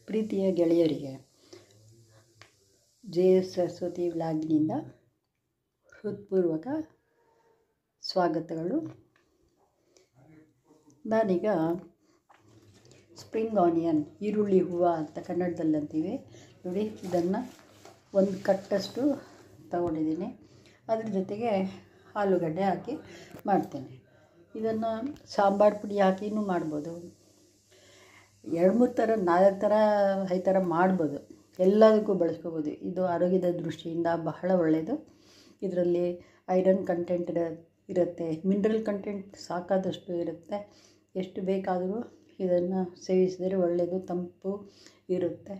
ಪ್ರೀತಿಯ ಗೆಳೆಯರಿಗೆ J S Saraswati ವ್ಲಾಗ್ನಿಂದ ಹೃತ್ಪೂರ್ವಕ ಸ್ವಾಗತಗಳು. ನಾನೀಗ ಸ್ಪ್ರಿಂಗ್ ಆನಿಯನ್, ಈರುಳ್ಳಿ ಹೂವು ಅಂತ ಕನ್ನಡದಲ್ಲಿ ಅಂತೀವಿ ನೋಡಿ, ಇದನ್ನು ಒಂದು ಕಟ್ಟಷ್ಟು ತಗೊಂಡಿದ್ದೀನಿ. ಅದ್ರ ಜೊತೆಗೆ ಆಲೂಗಡ್ಡೆ ಹಾಕಿ ಮಾಡ್ತೇನೆ. ಇದನ್ನು ಸಾಂಬಾರು ಪುಡಿ ಹಾಕಿನೂ ಮಾಡ್ಬೋದು, 2-3 ಥರ 4 ಥರ 5 ಥರ ಮಾಡ್ಬೋದು, ಎಲ್ಲದಕ್ಕೂ ಬಳಸ್ಕೋಬೋದು. ಇದು ಆರೋಗ್ಯದ ದೃಷ್ಟಿಯಿಂದ ಬಹಳ ಒಳ್ಳೆಯದು. ಇದರಲ್ಲಿ ಐರನ್ ಕಂಟೆಂಟ್ ಇರುತ್ತೆ, ಮಿನರಲ್ ಕಂಟೆಂಟ್ ಸಾಕಾದಷ್ಟು ಇರುತ್ತೆ. ಎಷ್ಟು ಬೇಕಾದರೂ ಇದನ್ನು ಸೇವಿಸಿದರೆ ಒಳ್ಳೆಯದು, ತಂಪು ಇರುತ್ತೆ.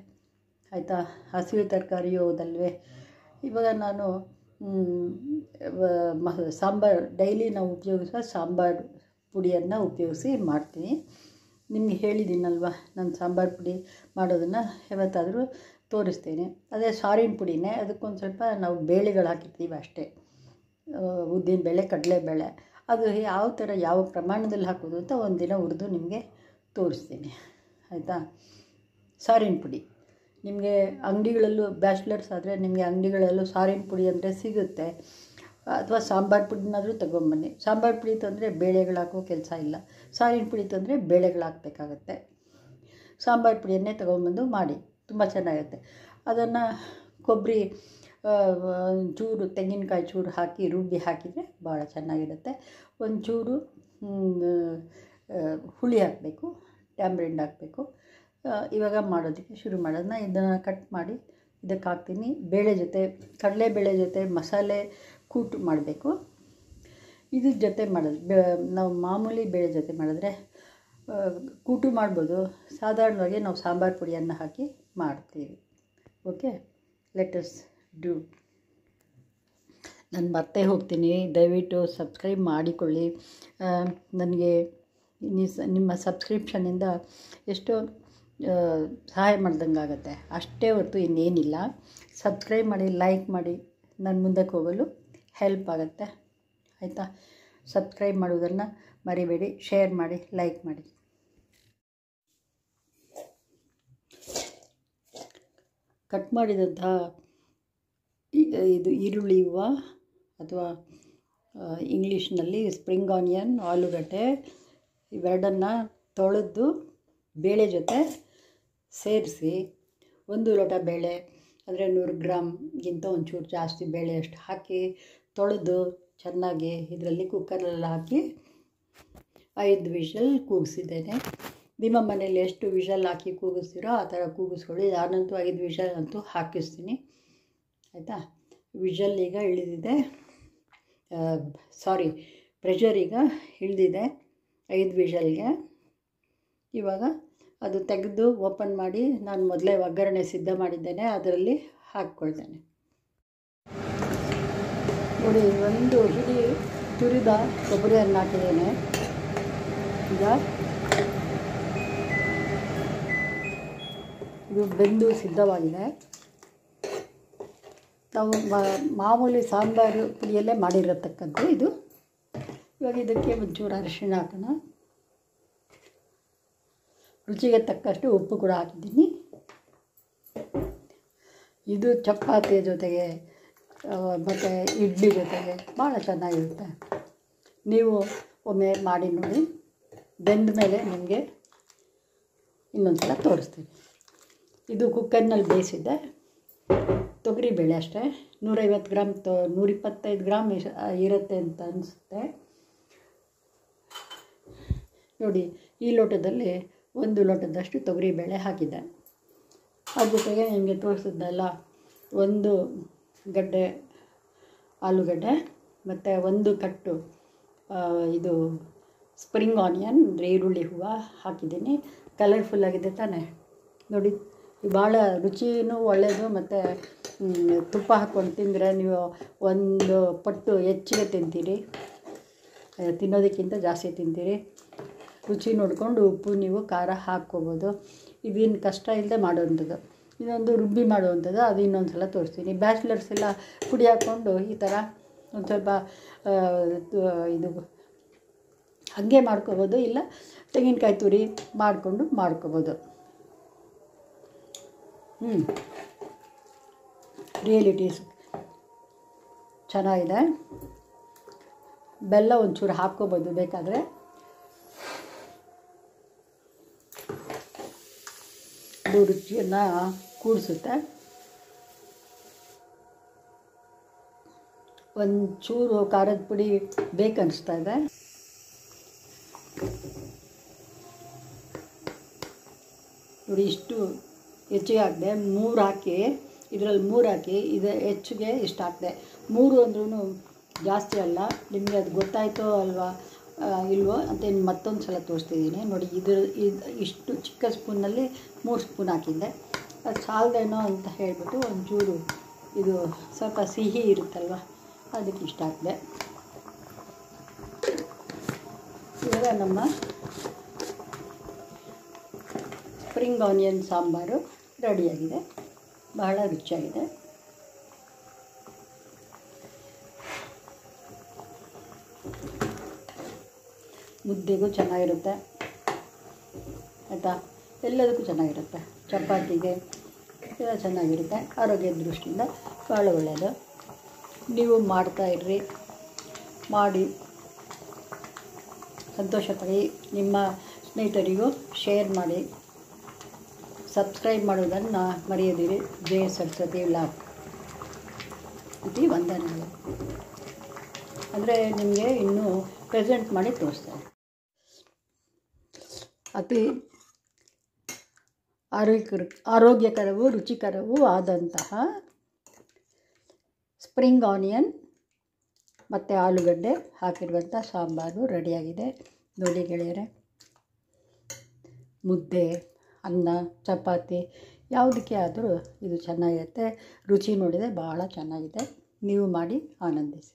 ಆಯಿತಾ? ಹಸಿರು ತರಕಾರಿ ಹೌದಲ್ವೇ. ಇವಾಗ ನಾನು ಸಾಂಬಾರು ಡೈಲಿ ನಾವು ಉಪಯೋಗಿಸೋ ಸಾಂಬಾರು ಪುಡಿಯನ್ನು ಉಪಯೋಗಿಸಿ ಮಾಡ್ತೀನಿ. ನಿಮಗೆ ಹೇಳಿದ್ದೀನಲ್ವ, ನಾನು ಸಾಂಬಾರು ಪುಡಿ ಮಾಡೋದನ್ನು ಯಾವತ್ತಾದರೂ ತೋರಿಸ್ತೇನೆ. ಅದೇ ಸಾರಿನ ಪುಡಿನೇ, ಅದಕ್ಕೊಂದು ಸ್ವಲ್ಪ ನಾವು ಬೇಳೆಗಳು ಹಾಕಿರ್ತೀವಿ ಅಷ್ಟೇ, ಉದ್ದಿನಬೇಳೆ, ಕಡಲೆಬೇಳೆ. ಅದು ಯಾವ ಥರ ಯಾವ ಪ್ರಮಾಣದಲ್ಲಿ ಹಾಕೋದು ಅಂತ ಒಂದಿನ ಹುರಿದು ನಿಮಗೆ ತೋರಿಸ್ತೀನಿ, ಆಯಿತಾ? ಸಾರಿನ ಪುಡಿ ನಿಮಗೆ ಅಂಗಡಿಗಳಲ್ಲೂ, ಬ್ಯಾಚುಲರ್ಸ್ ಆದರೆ ನಿಮಗೆ ಅಂಗಡಿಗಳಲ್ಲೂ ಸಾರಿನ ಪುಡಿ ಅಂದರೆ ಸಿಗುತ್ತೆ. ಅಥವಾ ಸಾಂಬಾರು ಪುಡಿನಾದರೂ ತೊಗೊಂಬನ್ನಿ. ಸಾಂಬಾರು ಪುಡಿ ತಂದರೆ ಬೇಳೆಗಳು ಹಾಕೋ ಕೆಲಸ ಇಲ್ಲ, ಸಾರಿನ ಪುಡಿ ತಂದರೆ ಬೇಳೆಗಳು ಹಾಕಬೇಕಾಗತ್ತೆ. ಸಾಂಬಾರು ಪುಡಿಯನ್ನೇ ತೊಗೊಂಬಂದು ಮಾಡಿ, ತುಂಬ ಚೆನ್ನಾಗಿರುತ್ತೆ. ಅದನ್ನು ಕೊಬ್ಬರಿ ಚೂರು, ತೆಂಗಿನಕಾಯಿ ಚೂರು ಹಾಕಿ ರುಬ್ಬಿ ಹಾಕಿದರೆ ಭಾಳ ಚೆನ್ನಾಗಿರುತ್ತೆ. ಒಂಚೂರು ಹುಳಿ ಹಾಕಬೇಕು, ಟ್ಯಾಮ್ರಿಂಡ್ ಹಾಕಬೇಕು. ಇವಾಗ ಮಾಡೋದಕ್ಕೆ ಶುರು ಮಾಡೋದನ್ನ ಇದನ್ನು ಕಟ್ ಮಾಡಿ ಇದಕ್ಕೆ ಹಾಕ್ತೀನಿ. ಬೇಳೆ ಜೊತೆ, ಕಡಲೆಬೇಳೆ ಜೊತೆ ಮಸಾಲೆ ಕೂಟು ಮಾಡಬೇಕು. ಇದ್ರ ಜೊತೆ ಮಾಡೋದು ನಾವು ಮಾಮೂಲಿ ಬೇಳೆ ಜೊತೆ ಮಾಡಿದ್ರೆ ಕೂಟು ಮಾಡ್ಬೋದು. ಸಾಧಾರಣವಾಗಿ ನಾವು ಸಾಂಬಾರು ಪುಡಿಯನ್ನು ಹಾಕಿ ಮಾಡ್ತೀವಿ. Okay, let us do. ನಾನು ಮತ್ತೆ ಹೋಗ್ತೀನಿ, ದಯವಿಟ್ಟು ಸಬ್ಸ್ಕ್ರೈಬ್ ಮಾಡಿಕೊಳ್ಳಿ. ನನಗೆ ನಿಮ್ಮ ಸಬ್ಸ್ಕ್ರಿಪ್ಷನಿಂದ ಎಷ್ಟೋ ಸಹಾಯ ಮಾಡ್ದಂಗೆ ಆಗುತ್ತೆ, ಅಷ್ಟೇ ಹೊರತು ಇನ್ನೇನಿಲ್ಲ. ಸಬ್ಸ್ಕ್ರೈಬ್ ಮಾಡಿ, ಲೈಕ್ ಮಾಡಿ, ನಾನು ಮುಂದಕ್ಕೆ ಹೋಗಲು ಹೆಲ್ಪ್ ಆಗುತ್ತೆ, ಆಯಿತಾ? ಸಬ್ಸ್ಕ್ರೈಬ್ ಮಾಡುವುದನ್ನು ಮರಿಬೇಡಿ, ಶೇರ್ ಮಾಡಿ, ಲೈಕ್ ಮಾಡಿ. ಕಟ್ ಮಾಡಿದಂತಹ ಇದು ಈರುಳ್ಳಿ ಹೂವು ಅಥವಾ ಇಂಗ್ಲೀಷ್ನಲ್ಲಿ ಸ್ಪ್ರಿಂಗ್ ಆನಿಯನ್, ಆಲೂಗಡ್ಡೆ, ಇವೆರಡನ್ನು ತೊಳೆದು ಬೇಳೆ ಜೊತೆ ಸೇರಿಸಿ, 1 ಲೋಟ ಬೇಳೆ ಅಂದರೆ 100 ಗ್ರಾಮ್ಗಿಂತ ಒಂಚೂರು ಜಾಸ್ತಿ ಬೇಳೆ ಅಷ್ಟು ಹಾಕಿ ತೊಳೆದು ಚೆನ್ನಾಗಿ ಇದರಲ್ಲಿ ಕುಕ್ಕರಲ್ಲಿ ಹಾಕಿ 5 ವಿಷಲ್ ಕೂಗಿಸಿದ್ದೇನೆ. ನಿಮ್ಮ ಮನೇಲಿ ಎಷ್ಟು ವಿಷಲ್ ಹಾಕಿ ಕೂಗಿಸ್ತೀರೋ ಆ ಥರ ಕೂಗಿಸ್ಕೊಳ್ಳಿ. ನಾನಂತೂ 5 ವಿಷಲ್ ಅಂತೂ ಹಾಕಿಸ್ತೀನಿ, ಆಯಿತಾ? ವಿಷಲ್ ಈಗ ಇಳಿದಿದೆ, ಪ್ರೆಷರ್ ಈಗ ಇಳಿದಿದೆ 5 ವಿಷಲ್ಗೆ. ಇವಾಗ ಅದು ತೆಗೆದು ಓಪನ್ ಮಾಡಿ, ನಾನು ಮೊದಲೇ ಒಗ್ಗರಣೆ ಸಿದ್ಧ ಮಾಡಿದ್ದೇನೆ, ಅದರಲ್ಲಿ ಹಾಕ್ಕೊಳ್ತೇನೆ. ನೋಡಿ, 1 ಹಿಡಿ ತುರಿದ ಕೊಬ್ಬರಿಯನ್ನು ಹಾಕಿದ್ದೇನೆ. ಈಗ ಇದು ಬೆಂದು ಸಿದ್ಧವಾಗಿದೆ. ನಾವು ಮಾಮೂಲಿ ಸಾಂಬಾರು ಪುಡಿಯಲ್ಲೇ ಮಾಡಿರತಕ್ಕದ್ದು ಇದು. ಇವಾಗ ಇದಕ್ಕೆ ಒಂಚೂರು ಅರಿಶಿಣ ಹಾಕೋಣ, ರುಚಿಗೆ ತಕ್ಕಷ್ಟು ಉಪ್ಪು ಕೂಡ ಹಾಕಿದ್ದೀನಿ. ಇದು ಚಪಾತಿಯ ಜೊತೆಗೆ ಮತ್ತು ಇಡ್ಲಿ ಜೊತೆಗೆ ಭಾಳ ಚೆನ್ನಾಗಿರುತ್ತೆ. ನೀವು ಒಮ್ಮೆ ಮಾಡಿ ನೋಡಿ, ಬೆಂದ ಮೇಲೆ ನಿಮಗೆ ಇನ್ನೊಂದು ಸಲ ತೋರಿಸ್ತೀನಿ. ಇದು ಕುಕ್ಕರ್ನಲ್ಲಿ ಬೇಯಿಸಿದ್ದೆ ತೊಗರಿಬೇಳೆ ಅಷ್ಟೇ, 150 ಗ್ರಾಮ್ 125 ಗ್ರಾಮ್ ಇರುತ್ತೆ ಅಂತ ಅನಿಸುತ್ತೆ. ನೋಡಿ, ಈ ಲೋಟದಲ್ಲಿ 1 ಲೋಟದಷ್ಟು ತೊಗರಿಬೇಳೆ ಹಾಕಿದ್ದೆ. ಅದ್ರ ಜೊತೆಗೆ ನಿಮಗೆ ತೋರಿಸಿದ್ನಲ್ಲ, 1 ಗಡ್ಡೆ ಆಲೂಗಡ್ಡೆ ಮತ್ತು 1 ಕಟ್ಟು ಇದು ಸ್ಪ್ರಿಂಗ್ ಆನಿಯನ್ ಅಂದರೆ ಈರುಳ್ಳಿ ಹೂವು ಹಾಕಿದ್ದೀನಿ. ಕಲರ್ಫುಲ್ಲಾಗಿದೆ ತಾನೇ ನೋಡಿ, ಭಾಳ ರುಚಿನೂ ಒಳ್ಳೆಯದು. ಮತ್ತು ತುಪ್ಪ ಹಾಕ್ಕೊಂಡು ತಿಂದರೆ ನೀವು 1 ಪಟ್ಟು ಹೆಚ್ಚಿಗೆ ತಿಂತೀರಿ, ತಿನ್ನೋದಕ್ಕಿಂತ ಜಾಸ್ತಿ ತಿಂತೀರಿ. ರುಚಿ ನೋಡಿಕೊಂಡು ಉಪ್ಪು ನೀವು ಖಾರ ಹಾಕ್ಕೋಬೋದು. ಇದೇನು ಕಷ್ಟ ಇಲ್ಲದೆ ಮಾಡೋವಂಥದ್ದು. ಇದೊಂದು ರುಬ್ಬಿ ಮಾಡುವಂಥದ್ದು, ಅದು ಇನ್ನೊಂದು ಸಲ ತೋರಿಸ್ತೀನಿ. ಬ್ಯಾಚುಲರ್ಸ್ ಎಲ್ಲ ಪುಡಿ ಹಾಕ್ಕೊಂಡು ಈ ಥರ ಒಂದು ಸ್ವಲ್ಪ ಇದು ಹಾಗೆ ಮಾಡ್ಕೋಬೋದು, ಇಲ್ಲ ತೆಂಗಿನಕಾಯಿ ತುರಿ ಮಾಡ್ಕೋಬೋದು. ರಿಯಲಿಟೀಸ್ ಚೆನ್ನಾಗಿದೆ. ಬೆಲ್ಲ ಒಂಚೂರು ಹಾಕ್ಕೋಬೋದು ಬೇಕಾದರೆ. ಅದು ರುಚಿಯನ್ನು ಕೂಡಿಸುತ್ತೆ. ಒಂಚೂರು ಖಾರದ ಪುಡಿ ಬೇಕನ್ನಿಸ್ತಾ ಇದೆ. ನೋಡಿ, ಇಷ್ಟು ಹೆಚ್ಚಿಗೆ ಹಾಕಿದೆ. 3 ಹಾಕಿ, ಇದರಲ್ಲಿ 3 ಹಾಕಿ, ಇದು ಹೆಚ್ಚಿಗೆ ಇಷ್ಟು ಹಾಕಿದೆ. 3 ಅಂದ್ರೂ ಜಾಸ್ತಿ ಅಲ್ಲ. ನಿಮಗೆ ಅದು ಗೊತ್ತಾಯ್ತೋ ಅಲ್ವಾ ಇಲ್ವೋ ಅಂತ ಮತ್ತೊಂದು ಸಲ ತೋರಿಸ್ತಿದ್ದೀನಿ ನೋಡಿ. ಇಷ್ಟು ಚಿಕ್ಕ ಸ್ಪೂನಲ್ಲಿ 3 ಸ್ಪೂನ್ ಹಾಕಿದ್ದೆ. ಅದು ಸಾಲದೇನೋ ಅಂತ ಹೇಳಿಬಿಟ್ಟು ಒಂಚೂರು ಇದು ಸ್ವಲ್ಪ ಸಿಹಿ ಇರುತ್ತಲ್ವ, ಅದಕ್ಕೆ ಇಷ್ಟ ಹಾಕಿದೆ. ಇವಾಗ ನಮ್ಮ ಸ್ಪ್ರಿಂಗ್ ಆನಿಯನ್ ಸಾಂಬಾರು ರೆಡಿಯಾಗಿದೆ. ಬಹಳ ರುಚಿಯಾಗಿದೆ. ಮುದ್ದೆಗೂ ಚೆನ್ನಾಗಿರುತ್ತೆ ಆಯಿತಾ, ಎಲ್ಲದಕ್ಕೂ ಚೆನ್ನಾಗಿರುತ್ತೆ. ಚಪಾತಿಗೆ ಎಲ್ಲ ಚೆನ್ನಾಗಿರುತ್ತೆ. ಆರೋಗ್ಯದ ದೃಷ್ಟಿಯಿಂದ ಭಾಳ ಒಳ್ಳೆಯದು. ನೀವು ಮಾಡ್ತಾಯಿರ್ರಿ, ಮಾಡಿ ಸಂತೋಷ ಪಡಿ. ನಿಮ್ಮ ಸ್ನೇಹಿತರಿಗೂ ಶೇರ್ ಮಾಡಿ. ಸಬ್ಸ್ಕ್ರೈಬ್ ಮಾಡೋದನ್ನು ಮರೆಯದಿರಿ. ಜಯ ಸರಸ್ವತಿ ವ್ಲಾಗ್ ಇದು ವಂದನೆಗಳು. ಅಂದರೆ ನಿಮಗೆ ಇನ್ನೂ ಪ್ರೆಸೆಂಟ್ ಮಾಡಿ ತೋರಿಸ್ತಾರೆ. ಅತಿ ಆರೋಗ್ಯಕರವೂ ರುಚಿಕರವೂ ಆದಂತಹ ಸ್ಪ್ರಿಂಗ್ ಆನಿಯನ್ ಮತ್ತು ಆಲೂಗಡ್ಡೆ ಹಾಕಿರುವಂಥ ಸಾಂಬಾರು ರೆಡಿಯಾಗಿದೆ. ನೋಡಿ ಗೆಳೆಯರೆ, ಮುದ್ದೆ, ಅನ್ನ, ಚಪಾತಿ ಯಾವುದಕ್ಕೆ ಆದರೂ ಇದು ಚೆನ್ನಾಗಿರುತ್ತೆ. ರುಚಿ ನೋಡಿದರೆ ಭಾಳ ಚೆನ್ನಾಗಿದೆ. ನೀವು ಮಾಡಿ ಆನಂದಿಸಿ.